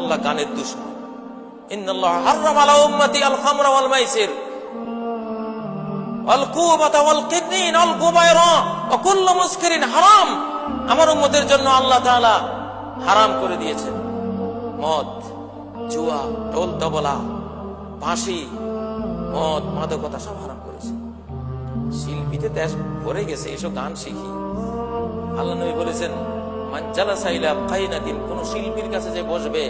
আল্লাহ গানের দুশমন। ইন্নাল্লাহ হারামা আলা উম্মতি আল খামরা ওয়াল মাইসির ওয়াল কুবাতা ওয়াল কিদনিন ওয়াল গুবায়রা ওয়া কুল্লু মুসকিরিন হারাম। আমার উম্মতের জন্য আল্লাহ তাআলা হারাম করে দিয়েছেন মদ, জুয়া, ঢোল তবলা, বাঁশি, মদ, মাদকতা সব হারাম করেছে। শিল্পীতে দেশ ভরে গেছে এসব গান শিখি। আল্লাহ নবী বলেছেন, মান জালাসা ইলা কাইনাতিন, কোন শিল্পীর কাছে যে বসবে,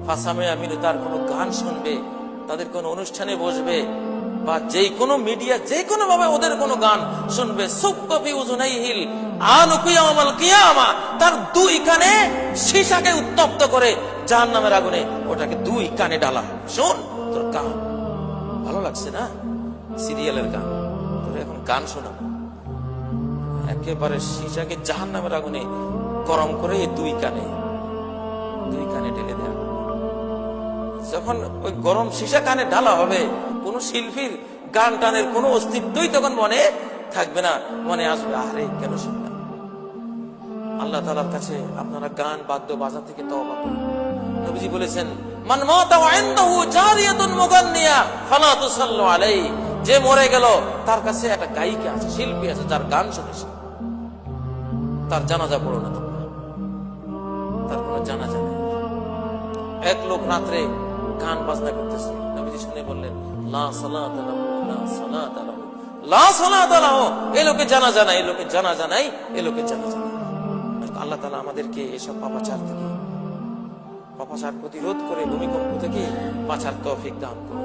ফাসামে আমিনু, তার কোন গান শুনবে, তাদের কোন অনুষ্ঠানে বসবে, বা যে কোনো মিডিয়া যে কোনো ভাবে ওদের কোন গান শুনবে, সুব্বা ফি উযুনাইহিল আনুকু ইয়াউমাল কিয়ামা, তার দুই কানে সীসাকে উত্তপ্ত করে জাহান্নামের আগুনে ওটাকে দুই কানে ডালা হবে। শোন, তোর গান ভালো লাগছে না, সিরিয়ালের গান, তোর এখন গান শোনাবো, একেবারে সীসাকে জাহান্নামের আগুনে গরম করে দুই কানে ঢেলে দেয়া। যখন ওই গরম সীসা কানে ঢালা হবে, কোন শিল্পীর গান টানের কোন অস্তিত্বই তখন মনে থাকবে না। মনে আসবে, আরে কেন শুনলাম। আল্লাহ তাআলার কাছে আপনারা গান বাদ্য বাজা থেকে তওবা করুন। নবীজি বলেছেন, মান মাতা ওয়া ইনদাহু জারিয়াতুন মুগান্নিয়া ফালা তুসাল্লু আলাইহি, যে মরে গেল তার কাছে একটা গায়িকা আছে, শিল্পী আছে, যার গান শুনেছ, তার জানাজা পড়ো না তোমরা, তার কোনো জানাজা নেই। এক লোক রাত্রে গান বাজনা করতেছে, নবীজি শুনে বললেন, লা সালাতা লাহু লা সালাতা লাহু লা সালাতা লাহু, এই লোকের জানাজা নাই, এই লোকের জানাজা নাই, এই লোকের জানাজা নাই। আল্লাহ তাআলা আমাদেরকে এসব পাপাচার থেকে, পাপাচার প্রতিরোধ করে ভূমিকম্প থেকে বাঁচার তৌফিক দান করুন।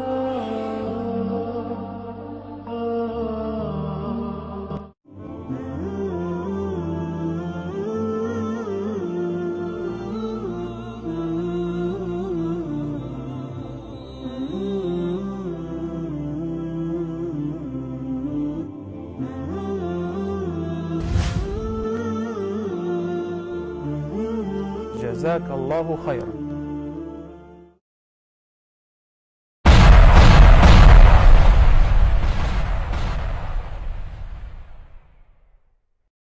جزاك الله خيرا.